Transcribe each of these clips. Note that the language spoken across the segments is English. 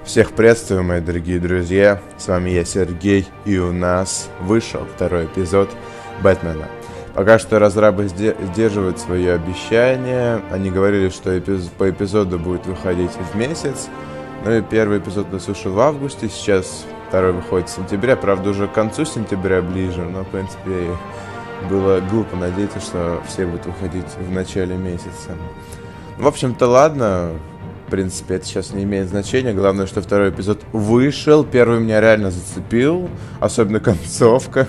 Всех приветствую, мои дорогие друзья, с вами я, Сергей, и у нас вышел второй эпизод Бэтмена. Пока что разрабы сдерживают свое обещание, они говорили, что по эпизоду будет выходить в месяц, ну и первый эпизод у нас вышел в августе, сейчас второй выходит в сентябре, правда уже к концу сентября ближе, но в принципе было глупо надеяться, что все будут выходить в начале месяца. В общем-то ладно. В принципе, это сейчас не имеет значения. Главное, что второй эпизод вышел. Первый меня реально зацепил. Особенно концовка.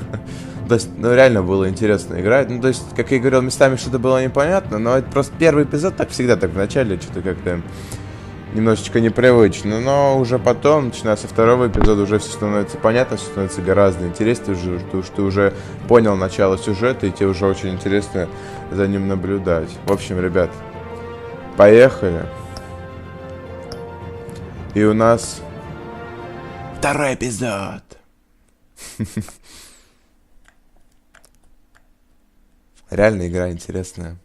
То есть, реально было интересно играть. То есть, как я говорил, местами что-то было непонятно. Но это просто первый эпизод, так всегда так в начале. Что-то как-то немножечко непривычно. Но уже потом, начиная со второго эпизода, уже все становится понятно. Все становится гораздо интереснее. Потому что ты уже понял начало сюжета. И тебе уже очень интересно за ним наблюдать. В общем, ребят, поехали. И у нас второй эпизод. Реально игра интересная.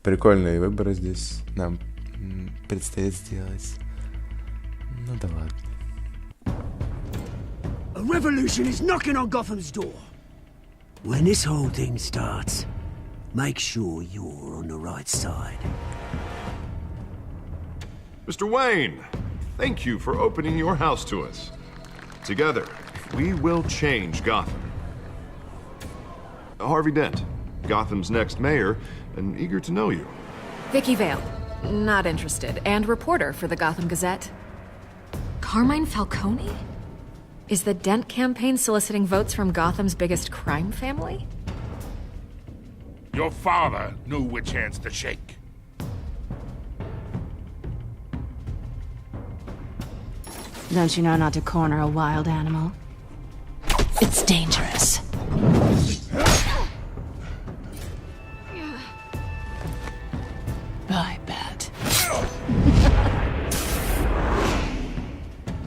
Прикольные выборы здесь нам предстоит сделать. Ну да ладно. A revolution is knocking on Gotham's door. When this whole thing starts, make sure you're on the right side. Mr. Wayne, thank you for opening your house to us. Together, we will change Gotham. Harvey Dent, Gotham's next mayor, and eager to know you. Vicky Vale, not interested, and reporter for the Gotham Gazette. Carmine Falcone? Is the Dent campaign soliciting votes from Gotham's biggest crime family? Your father knew which hands to shake. Don't you know not to corner a wild animal? It's dangerous. I bet.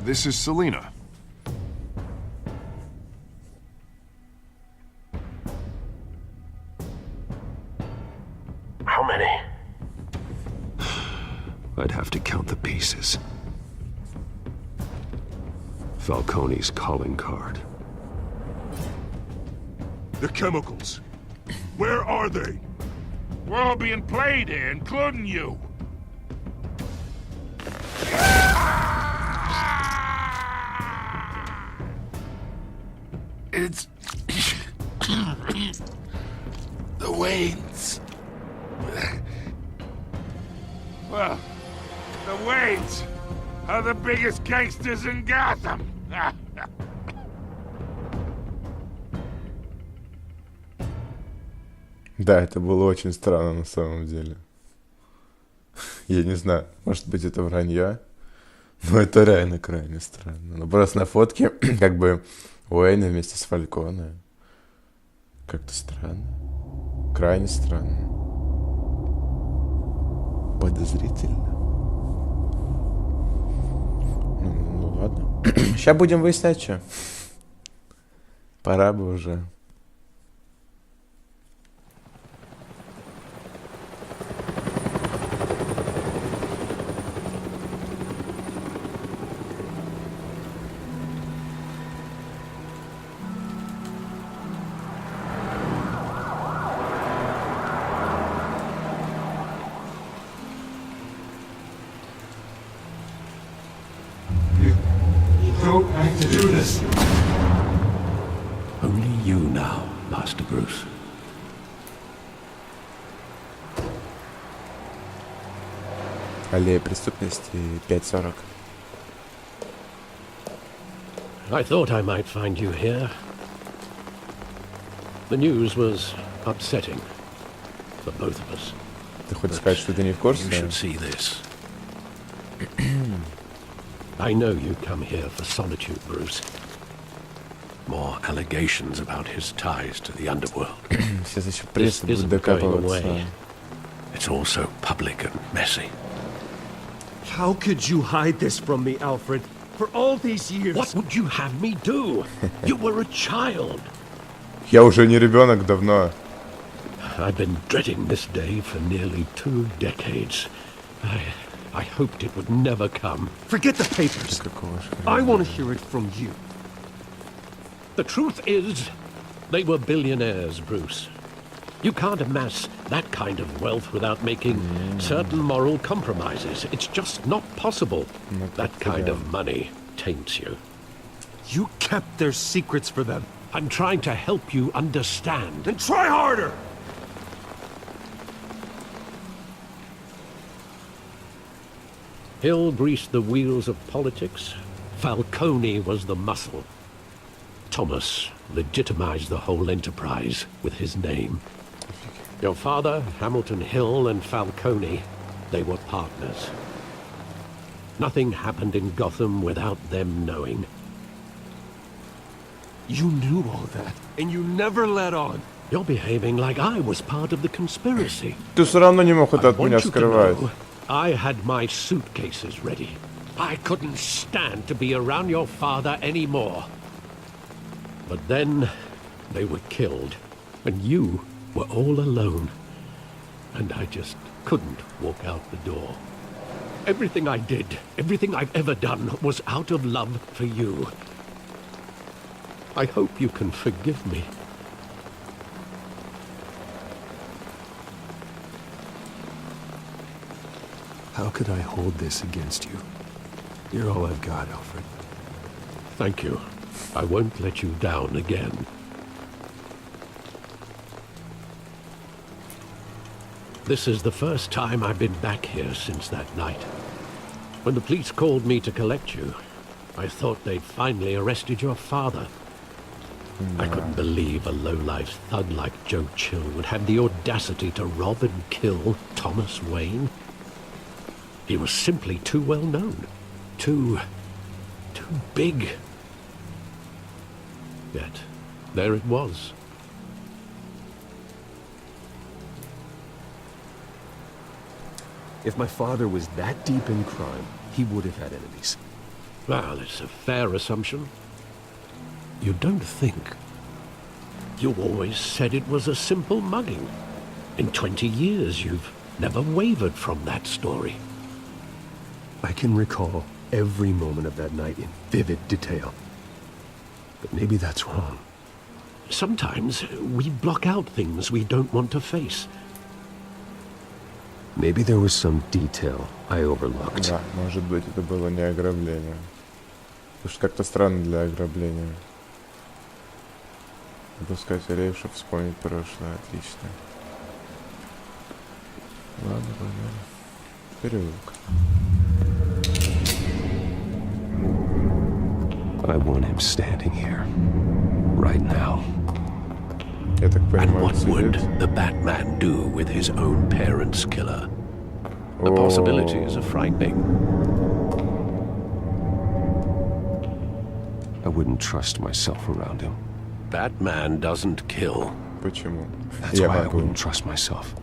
This is Selina. How many? I'd have to count the pieces. Falcone's calling card. The chemicals. Where are they? We're all being played here, including you. It's the Waynes. Well, the Waynes are the biggest gangsters in Gotham. Да, это было очень странно на самом деле. Я не знаю, может быть это вранье, но это реально крайне странно. Ну просто на фотке как бы Уэйна вместе с Фальконе. Как-то странно. Крайне странно. Подозрительно. Ну ладно. Сейчас будем выяснять, что. Пора бы уже. Don't have to do this. Only you now, Master Bruce. Аллея преступности 5:40. I thought I might find you here. The news was upsetting for both of us. Ты хочешь сказать, что ты не в курсе? You should see this. I know you come here for solitude, Bruce. More allegations about his ties to the underworld. Сейчас еще This пресса будет isn't going докапываться. away. It's all so public and messy. How could you hide this from me, Alfred? For all these years. What would you have me do? You were a child. Я уже не ребенок давно. I've been dreading this day for nearly 2 decades. I hoped it would never come. Forget the papers. Какого ж хрена? I want to hear it from you. The truth is, they were billionaires, Bruce. You can't amass that kind of wealth without making certain moral compromises. It's just not possible. That kind of money taints you. You kept their secrets for them. I'm trying to help you understand. Then try harder! Hill greased the wheels of politics. Falcone was the muscle. Thomas legitimized the whole enterprise with his name. Your father, Hamilton Hill, and Falcone, they were partners. Nothing happened in Gotham without them knowing. You knew all that, and you never let on. You're behaving like I was part of the conspiracy. Ты все равно не мог это I от меня want you to скрывать. know, I had my suitcases ready. I couldn't stand to be around your father anymore. But then they were killed, and you were all alone. And I just couldn't walk out the door. Everything I did, everything I've ever done, was out of love for you. I hope you can forgive me. How could I hold this against you? You're all I've got, Alfred. Thank you. I won't let you down again. This is the first time I've been back here since that night. When the police called me to collect you, I thought they'd finally arrested your father. I couldn't believe a low-life thug like Joe Chill would have the audacity to rob and kill Thomas Wayne. He was simply too well known. Too big. Yet, there it was. If my father was that deep in crime, he would have had enemies. Well, it's a fair assumption. You don't think. You always said it was a simple mugging. In 20 years, you've never wavered from that story. I can recall every moment of that night in vivid detail. But maybe that's wrong. Sometimes we block out things we don't want to face. Maybe there was some detail I overlooked. Да, может быть, это было не ограбление. Потому что как-то странно для ограбления. Допускать рейв, чтобы вспомнить прошлое. Отлично. Ладно, пойдем. Переулок. I want him standing here. Right now. Я так And понимаю, what would сидит. the Batman do with his own parents' killer? The possibilities are frightening. I wouldn't trust myself around him. Batman doesn't kill. Почему? That's Я why I могу. wouldn't trust myself.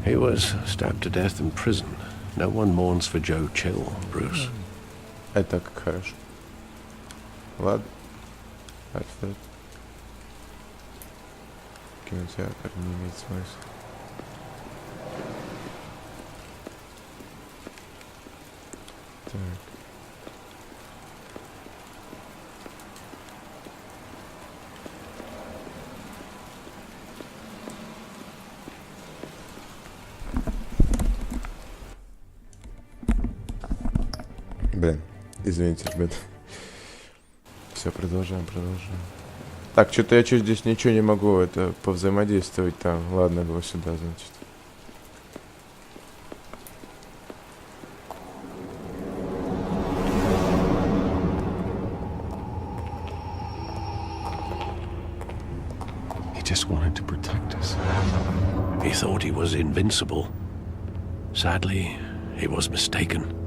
He was stabbed to death in prison. No one mourns for Joe Chill, Bruce. Это как хорошо. Ладно. Альфред. Кинотеатр не имеет смысла. Так. Блин, извините, ребят. Все, продолжаем. Так, что-то я здесь ничего не могу это повзаимодействовать там. Ладно, его сюда, значит. He just wanted to protect us. He thought he was invincible. Sadly, he was mistaken.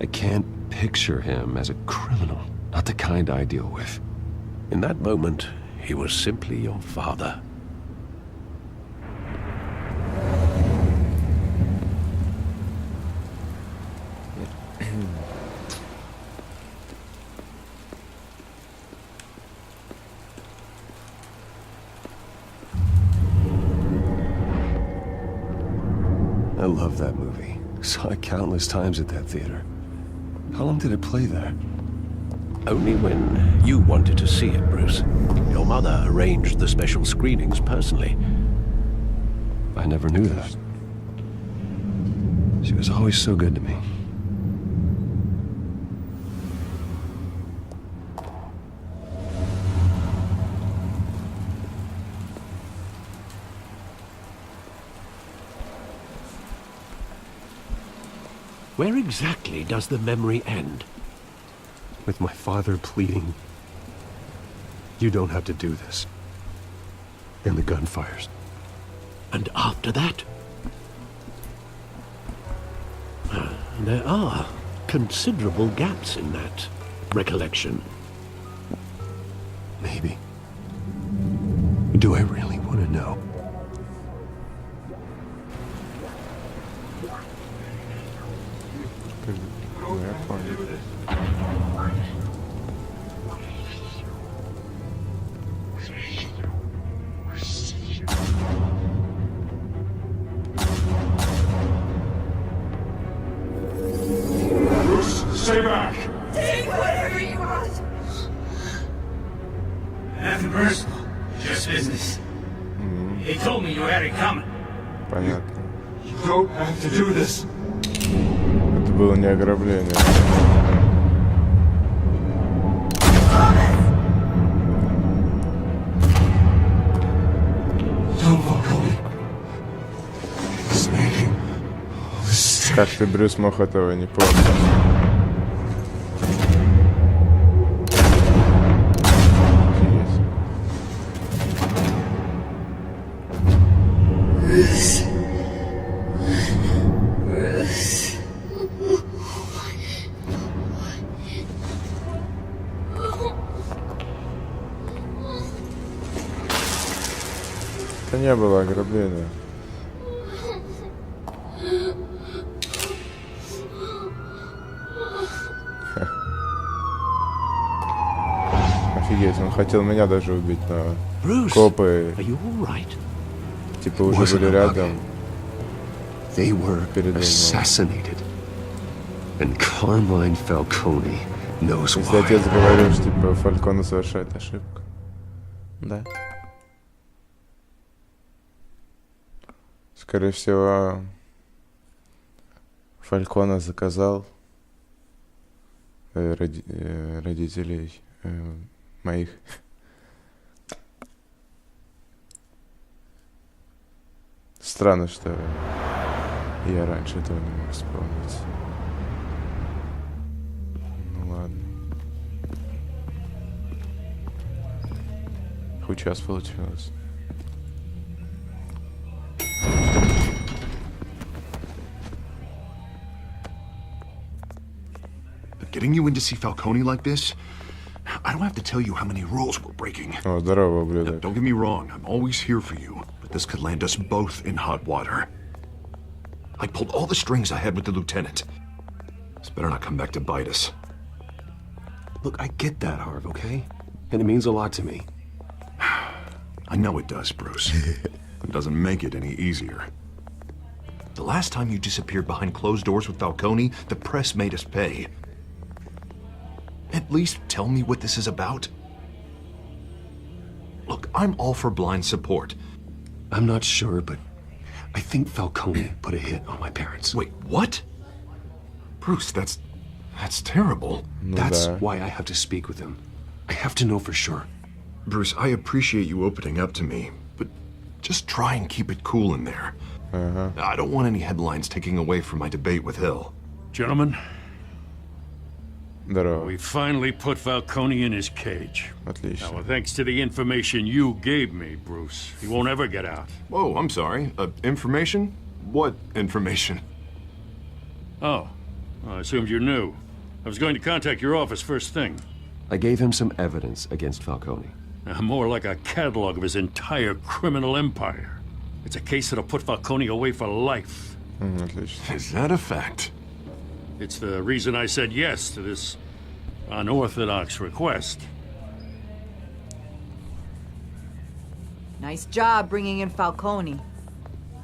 I can't picture him as a criminal. Not the kind I deal with. In that moment, he was simply your father. I love that movie. Saw it countless times at that theater. How long did it play there? Only when you wanted to see it, Bruce. Your mother arranged the special screenings personally. I never knew that. She was always so good to me. Where exactly does the memory end? With my father pleading, "You don't have to do this." And the gunfires. And after that? There are considerable gaps in that recollection. Maybe. Do I really want to know? Я понял. Bruce, stay back! Take whatever you want. Nothing personal, just business. He told me you had it coming. Понятно. You don't have to do this. Это было не ограбление. Как ты, Брюс, мог этого не помнить? Это не было ограбление. Офигеть, он хотел меня даже убить, но копы Are you all right? типа уже были рядом. They were assassinated. And Carmine Falcone knows Если отец why. говорил, что типа Фальконе совершает ошибку. Да. Скорее всего, Фальконе заказал родителей моих. Странно, что я раньше этого не мог вспомнить. Ну ладно. Хоть час получилось. Getting you in to see Falcone like this? I don't have to tell you how many rules we're breaking. О, здорово, Now, ублюдок. don't get me wrong, I'm always here for you, but this could land us both in hot water. I pulled all the strings I had with the lieutenant. This better not come back to bite us. Look, I get that, Harv, okay? And it means a lot to me. I know it does, Bruce. It doesn't make it any easier. The last time you disappeared behind closed doors with Falcone, the press made us pay. At least tell me what this is about. Look, I'm all for blind support. I'm not sure, but I think Falcone put a hit on my parents. Wait, what? Bruce, that's terrible. That's да. why I have to speak with him. I have to know for sure. Bruce, I appreciate you opening up to me, but just try and keep it cool in there. I don't want any headlines taking away from my debate with Hill. Gentlemen, Здорово. we finally put Falcone in his cage. Отлично. Now, thanks to the information you gave me, Bruce, he won't ever get out. Whoa, I'm sorry. Information? What information? Oh, well, I assumed you knew. I was going to contact your office first thing. I gave him some evidence against Falcone. More like a catalog of his entire criminal empire. It's a case that'll put Falcone away for life. Отлично. Is that a fact? It's the reason I said yes to this unorthodox request. Nice job bringing in Falcone.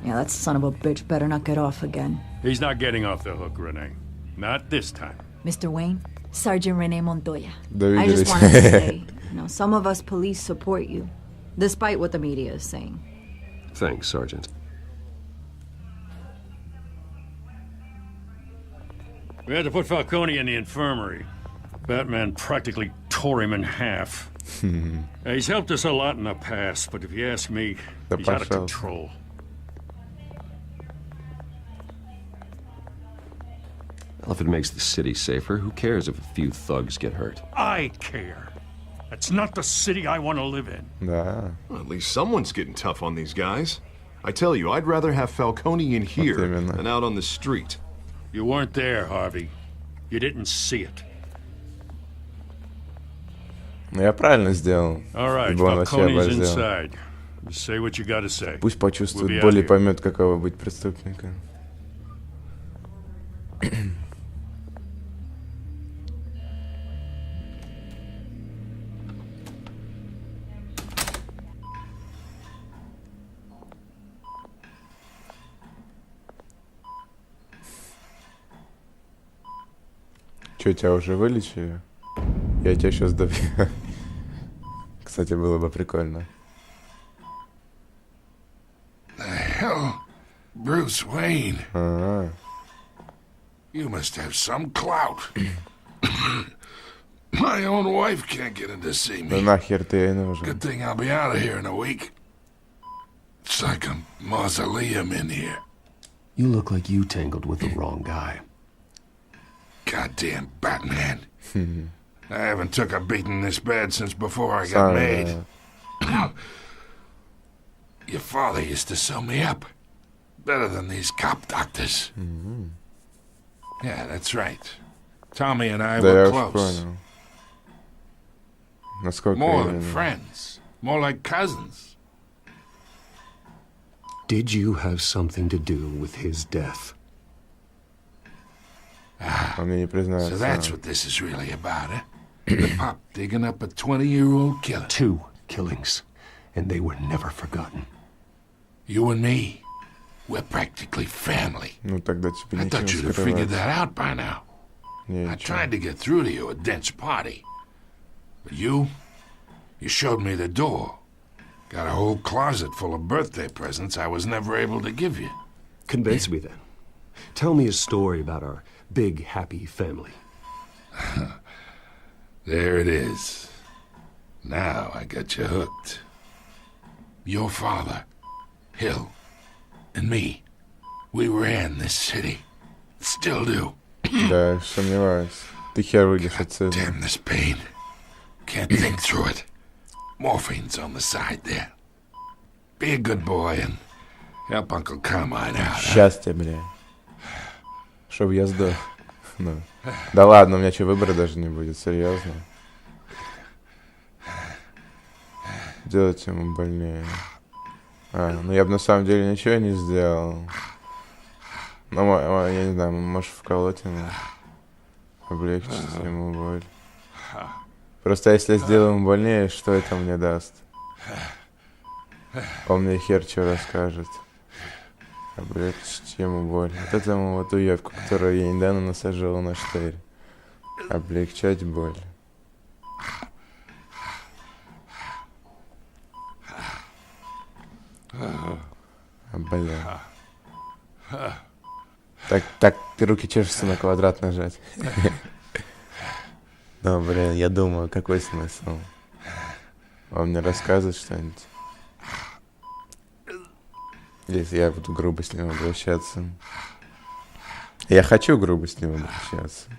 Yeah, that son of a bitch better not get off again. He's not getting off the hook, Renee. Not this time. Mr. Wayne, Sergeant Renee Montoya. Да I just виделись. wanted to say, some of us police support you, despite what the media is saying. Thanks, Sergeant. We had to put Falcone in the infirmary. Batman practically tore him in half. He's helped us a lot in the past, but if you ask me, he's out of control. Well, if it makes the city safer, who cares if a few thugs get hurt? I care. That's not the city I want to live in. Да. Well, at least someone's getting tough on these guys. I tell you, I'd rather have Falcone in here именно. than out on the street. You weren't there, Harvey. You didn't see it. Ну я правильно сделал. All right, Ибо он вообще Falcone's оборзел. inside. Just say what you gotta say. Пусть почувствует We'll be боль и out here. поймет, каково быть преступником. Че, тебя уже вылечили? Я тебя сейчас добью. Кстати, было бы прикольно. Hell, Bruce Wayne. А-а. You must have some clout. My own wife can't get in to see Да me. нахер ты ей нужен? Good thing I'll be out of here in a week. It's like a mausoleum in here. You look like you tangled with the wrong guy. Goddamn Batman. I haven't took a beating this bad since before I got Сам, made. да. Your father used to sew me up. Better than these cop doctors. Yeah, that's right. Tommy and I Да я were уж close. понял. Насколько More than именно? friends. More like cousins. Did you have something to do with his death? Он мне не So признается. that's what this is really about, eh? The pop digging up a 20-year-old killer. 2 killings, and they were never forgotten. You and me, we're practically family. Ну тогда тебе I нечего thought you'd have figured скрывать. that out by now. I Нечего. tried to get through to you at Dent's party. But you showed me the door. Got a whole closet full of birthday presents I was never able to give you. Convince me then. Tell me a story about our big, happy family. There it is. Now I got you hooked. Your father, Hill, and me, we ran this city. Still do. Да, сомневаюсь. Ты хер выйдешь отсюда. Damn this pain. Can't think through it. Morphine's on the side there. Be a good boy and help Uncle Carmine out. Huh? Счастье, бля. Чтоб я сдох. Ну. Да ладно, у меня что, выбора даже не будет, серьезно. Делать ему больнее. Ну я бы на самом деле ничего не сделал. Ну, я не знаю, может вколоть ему. Облегчить ему боль. Просто если я сделаю ему больнее, что это мне даст? Он мне хер что расскажет. Облегчить ему боль. Вот это ему вот уебку, которую я недавно насаживал на штырь. Облегчать боль. Бля. Так руки чешутся на квадрат нажать. Ну, блин, я думаю, какой смысл? Он мне рассказывает что-нибудь? Если я буду грубо с ним обращаться. Я хочу грубо с ним обращаться.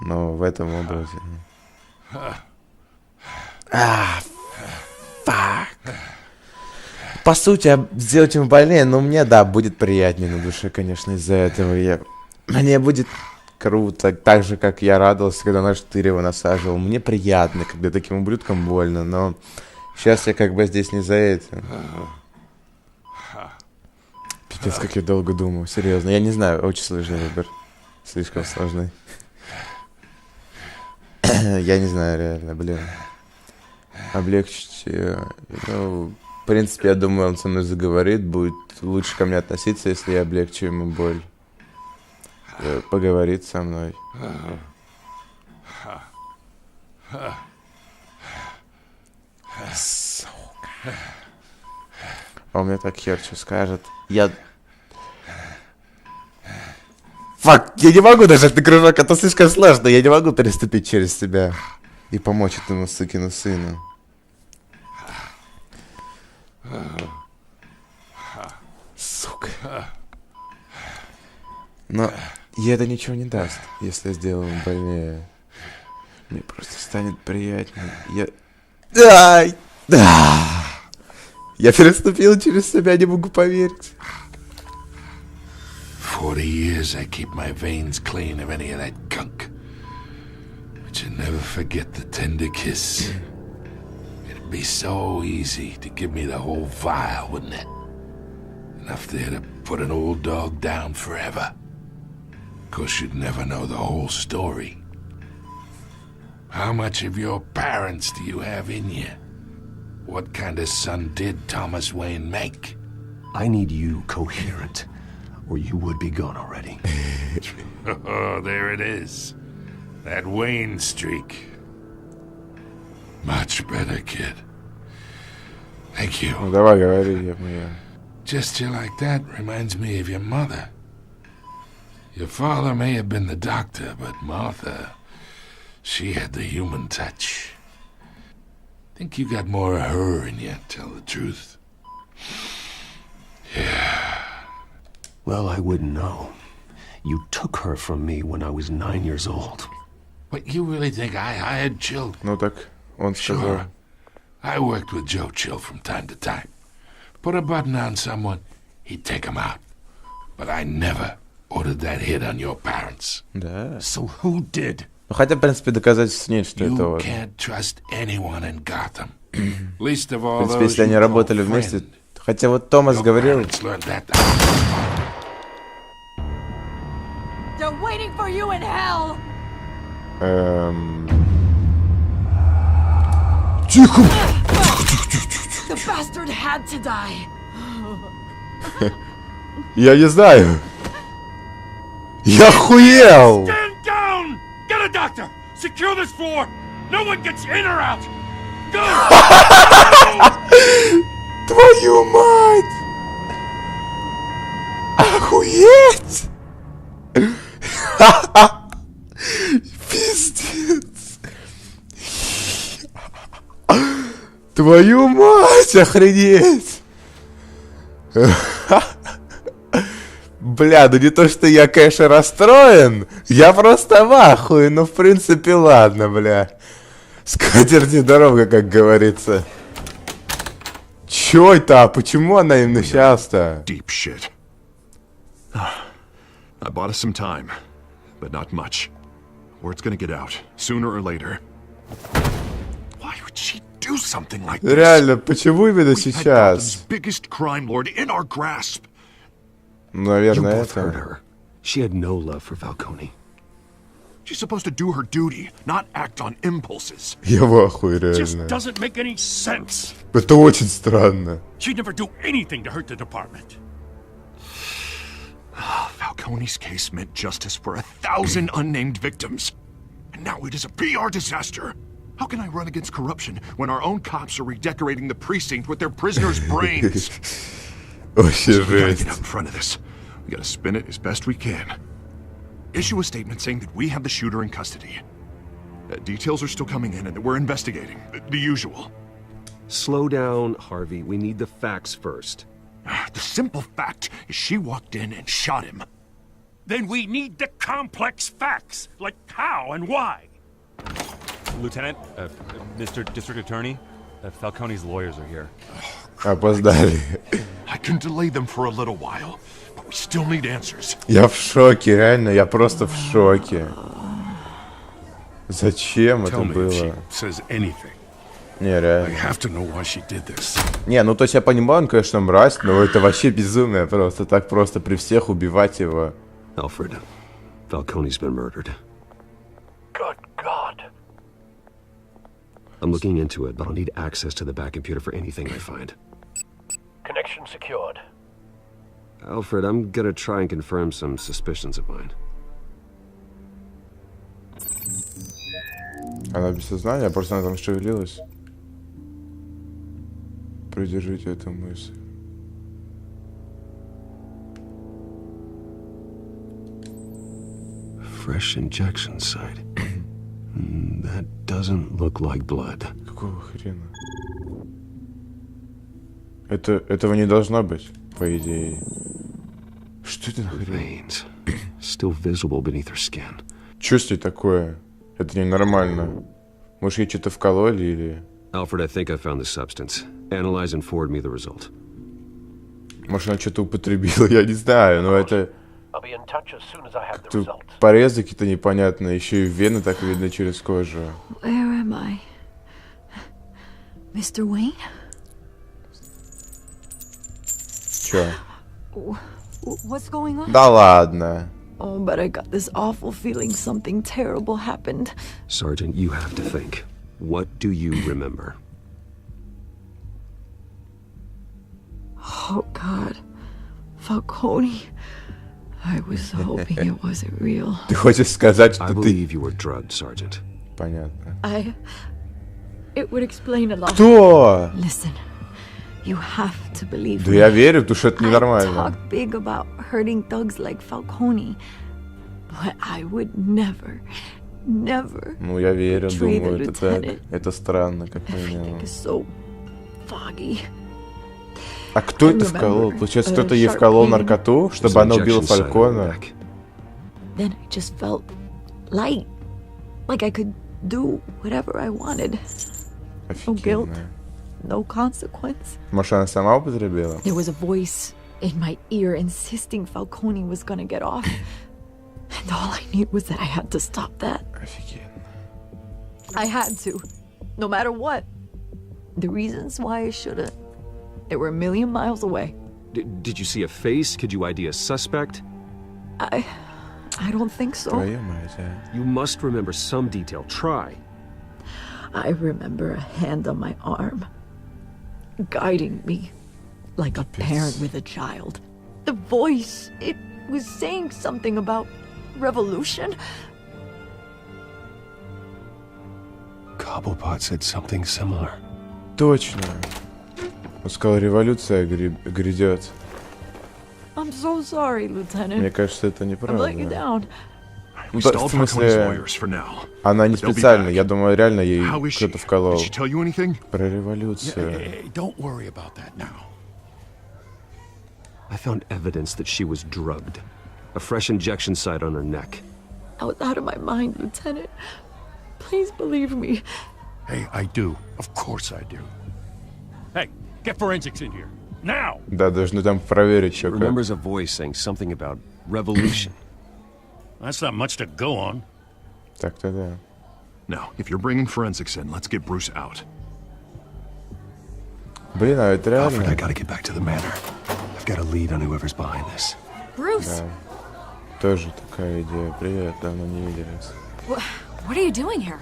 Но в этом образе. Фак. По сути, сделать ему больнее, но мне, да, будет приятнее на душе, конечно, из-за этого. Мне будет круто, так же, как я радовался, когда на штырь его насаживал. Мне приятно, когда таким ублюдкам больно, но сейчас я как бы здесь не за этим. Пипец, как я долго думал, серьезно. Я не знаю, очень сложный выбор. Слишком сложный. Я не знаю, реально, блин. Облегчить, принципе, я думаю, он со мной заговорит, будет лучше ко мне относиться, если я облегчу ему боль. Поговорит со мной. Сука. А он мне так херчу скажет. Фак, я не могу нажать на кружок, это слишком сложно. Я не могу переступить через себя и помочь этому сукину сыну. Сука. Но ей это ничего не даст, если я сделаю ему больнее. Мне просто станет приятнее. Ай! Да! Я переступил через себя, не могу поверить. 40 years I keep my veins clean of any of that gunk. But you never forget the tender kiss. It'd be so easy to give me the whole vial, wouldn't it? Enough there to put an old dog down forever. Of course, you'd never know the whole story. How much of your parents do you have in you? What kind of son did Thomas Wayne make? I need you coherent, or you would be gone already. Oh, there it is. That Wayne streak. Much better, kid. Thank you. Ну, давай, говори, моя. Gesture like that reminds me of your mother. Your father may have been the doctor, but Martha, she had the human touch. Think you got more of her in you, tell the truth. Yeah. Well, I wouldn't know. You took her from me when I was 9 years old. But you really think I hired Chill? Ну так, он сказал. Sure. I worked with Joe Chill from time to time. Put a button on someone, he'd take him out. But I never ordered that hit on your parents. Да. So who did? Ну, хотя, в принципе, доказательств нет, что это You он. can't trust anyone in Gotham. Least of В all принципе, those если you они call работали вместе... friend. Хотя вот Томас Your говорил... parents learned that. They're waiting for you in hell! Тихо! The bastard had to die! Я не знаю. Я охуел! Stand down! Get a doctor! Secure this floor! No one gets in or out! Go! Твою мать! Охуеть! Пиздец! Твою мать, охренеть! Бля, ну не то, что я, конечно, расстроен, я просто в ахуе, ну в принципе ладно, бля. Скатерти дорога, как говорится. Чё это? Почему она именно сейчас-то? Deep shit. I bought us some time, but not much. Word's gonna get out, sooner or later. Why would she do something like this? Реально, почему именно We had Gotham's сейчас? biggest crime lord in our grasp. You Наверное, both hurt это... her. She had no love for Falcone. She's supposed to do her duty, not act on impulses. Я в ахуе, Just реально. doesn't make any sense. Это очень странно. She'd never do anything to hurt the department. Falcone's case meant justice for 1,000 unnamed victims. And now it is a PR disaster. How can I run against corruption when our own cops are redecorating the precinct with their prisoners' brains? Вообще So we gotta жесть. get out in front of this. We gotta spin it as best we can. Issue a statement saying that we have the shooter in custody. Details are still coming in and that we're investigating. The usual. Slow down, Harvey. We need the facts first. The simple fact is she walked in and shot him. Then we need the complex facts, like how and why. Lieutenant, Mr. District Attorney, Falcone's lawyers are here. Опоздали. I can delay them for a little while, but we still need answers. Я в шоке, реально, я просто в шоке. Зачем это Tell me if she было? says anything. Не, I реально. have to know why she did this. Не, ну то есть я понимаю, он, конечно, мразь, но это вообще безумие просто. Так просто при всех убивать его. Alfred, Falcone's been murdered. Good God. I'm looking into it, but I'll need access to the back computer for anything I find. Connection secured. Alfred, I'm gonna try and confirm some suspicions of mine. Она без сознания, просто она там шевелилась. Придержите эту мысль. Fresh injection site. That doesn't look like blood. Какого хрена? Этого не должно быть, по идее. Что это за хрень? Veins. Still visible beneath her skin. Чё с ней такое? Это ненормально. Может, ей что-то вкололи или... Alfred, I think I found the substance. Analyze and forward me the result. Может, она что-то употребила, я не знаю, но это... I'll be in touch as soon as I have the Тут result. порезы какие-то непонятные, еще и вены так видно через кожу. Where am I? Mr. Wayne? Чё? What's going on? Да ладно. Oh, but I got this awful feeling something terrible happened. Sergeant, you have to think. What do you remember? Oh, God. Falcone. I was hoping it wasn't real. Ты хочешь сказать, что I ты... believe you were drugged, Sergeant. Понятно. It would explain a lot. Кто? Listen, you have to believe Да me. я верю, потому что это I ненормально. talk big about hurting thugs like Falcone, but I would never. Ну, я верю, Betray the думаю, это так. lieutenant. Это странно, как Everything минимум. is so foggy. А кто I это remember вколол? Получается, a кто-то ей sharp вколол pain. наркоту, чтобы There's an она убила injection site on her Фалькона? neck. Then I just felt light, like I could do whatever I wanted. No guilt, Офигенно. no consequence. Может, она сама употребила? There was a voice in my ear insisting Falcone was gonna get off. And all I knew was that I had to stop that. Офигенно. I had to, no matter what. The reasons why I shouldn't, they were a million miles away. Did you see a face? Could you ID a suspect? I don't think so. Твою мать, а. You must remember some detail. Try. I remember a hand on my arm, guiding me like a parent with a child. The voice, it was saying something about revolution. Cobblepot said something similar. Точно. Он сказал, революция грядет. I'm so sorry, Lieutenant. Мне кажется, это I'm letting you неправда. down. Ну, We да, в stalled Falcone's смысле, lawyers for now. она не They'll be специально. back. Я думаю, реально ей How is she? кто-то вколол. Did she tell you anything? Про революцию. Hey, don't worry about that now. I found evidence that she was drugged. A fresh injection site on her neck. I was out of my mind, Lieutenant. Please believe me. Hey, I do. Of course I do. Hey, get forensics in here. Now! Да, должны там проверить, что как. Remembers a voice saying something about revolution. That's not much to go on. Так-то да. Now, if you're bringing forensics in, let's get Bruce out. Блин, а это Alfred, I реально? gotta get back to the manor. I've got a lead on whoever's behind this. Bruce, Да. Тоже такая идея. Привет, давно не виделись. what are you doing here?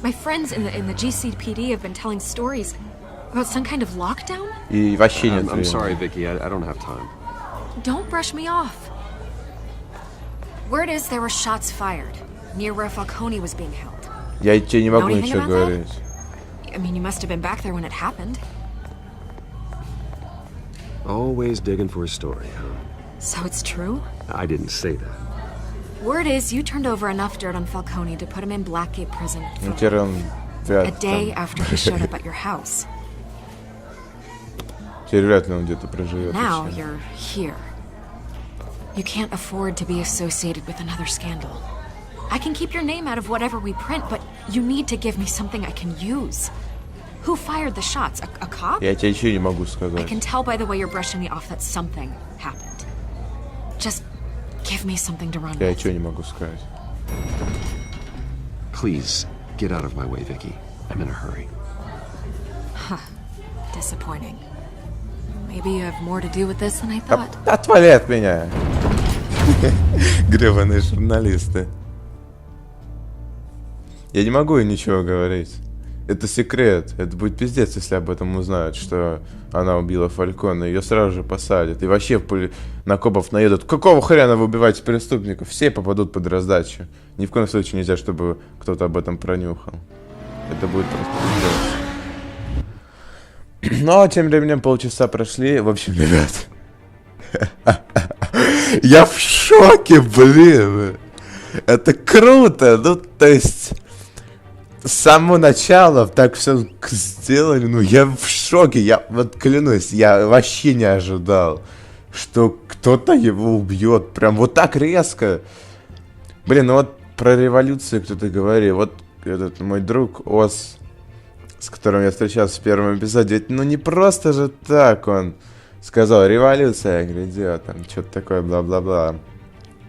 My friends in the GCPD have been telling stories about some kind of lockdown. И вообще нет I'm времени. sorry, Vicky. I don't have time. Don't brush me off. Word is there were shots fired near where Falcone was being held. Я тебе не могу Know anything ничего about that? говорить. I mean, you must have been back there when it happened. Always digging for a story, huh? So it's true? I didn't say that. Word is you turned over enough dirt on Falcone to put him in Blackgate prison Ну, for теперь он a вряд day там. after he showed up at your house. Теперь вряд ли он где-то проживет. Now еще. you're here. You can't afford to be associated with another scandal. I can keep your name out of whatever we print, but you need to give me something I can use. Who fired the shots? A cop? Я тебе ничего не могу I сказать. can tell by the way you're brushing me off that something happened. Just give me something to run Я with. ничего не могу сказать. Please, get out of my way, Vicky. I'm in a hurry. Disappointing. Maybe you have more to do with this than I thought. Отвали от меня. Гребаные журналисты. Я не могу им ничего говорить. Это секрет. Это будет пиздец, если об этом узнают, что она убила Фалькона. Ее сразу же посадят. И вообще на копов наедут. Какого хрена вы убиваете преступников? Все попадут под раздачу. Ни в коем случае нельзя, чтобы кто-то об этом пронюхал. Это будет просто пиздец. Но тем временем полчаса прошли. В общем, ребят. Я в шоке, блин. Это круто. Ну, то есть... С самого начала так все сделали, ну я в шоке, я вот клянусь, я вообще не ожидал, что кто-то его убьет, прям вот так резко. Блин, ну вот про революцию кто-то говорил, вот этот мой друг Ос, с которым я встречался в первом эпизоде, ведь, ну не просто же так он сказал, революция грядет, там что-то такое, бла-бла-бла.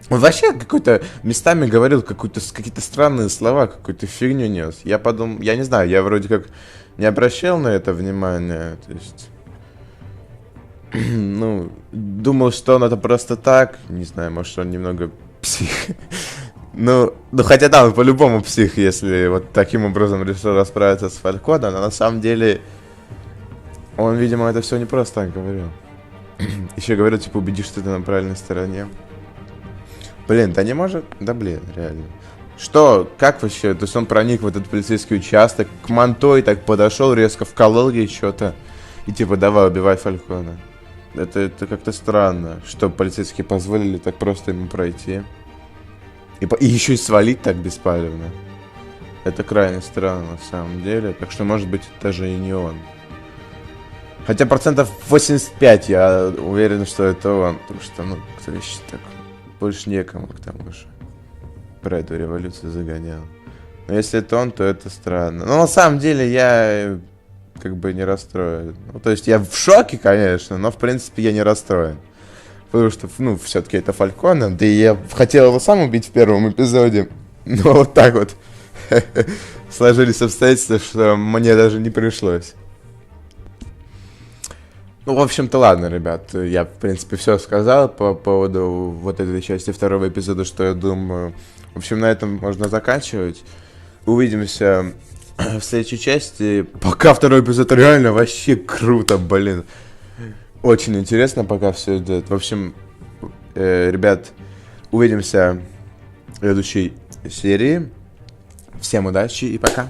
Он вообще какой-то местами говорил какие-то странные слова, какую-то фигню нес. Я подумал, я не знаю, я вроде как не обращал на это внимания. То есть, ну, думал, что он это просто так. Не знаю, может, он немного псих. Ну, хотя да, он по-любому псих, если вот таким образом решил расправиться с Фальконом. Но на самом деле, он, видимо, это все не просто так говорил. Еще говорил, типа, убедишь, что ты на правильной стороне. Блин, да не может... Да блин, реально. Что? Как вообще? То есть он проник в этот полицейский участок, к Монтой так подошел, резко вколол ей что-то. И типа, давай, убивай Фалькона. Это как-то странно, что полицейские позволили так просто ему пройти. И еще и свалить так беспалевно. Это крайне странно на самом деле. Так что, может быть, даже и не он. Хотя 85% я уверен, что это он. Потому что, ну, кто еще так... Больше некому к тому же про эту революцию загонял. Но если это он, то это странно. Но на самом деле я как бы не расстроен. Ну, то есть я в шоке, конечно, но в принципе я не расстроен. Потому что, ну, все-таки это Фалькона. Да и я хотел его сам убить в первом эпизоде. Но вот так вот сложились обстоятельства, что мне даже не пришлось. Ну, в общем-то, ладно, ребят, я, в принципе, все сказал по поводу вот этой части второго эпизода, что я думаю. В общем, на этом можно заканчивать. Увидимся в следующей части. Пока второй эпизод реально вообще круто, блин. Очень интересно, пока все идет. В общем, ребят, увидимся в следующей серии. Всем удачи и пока.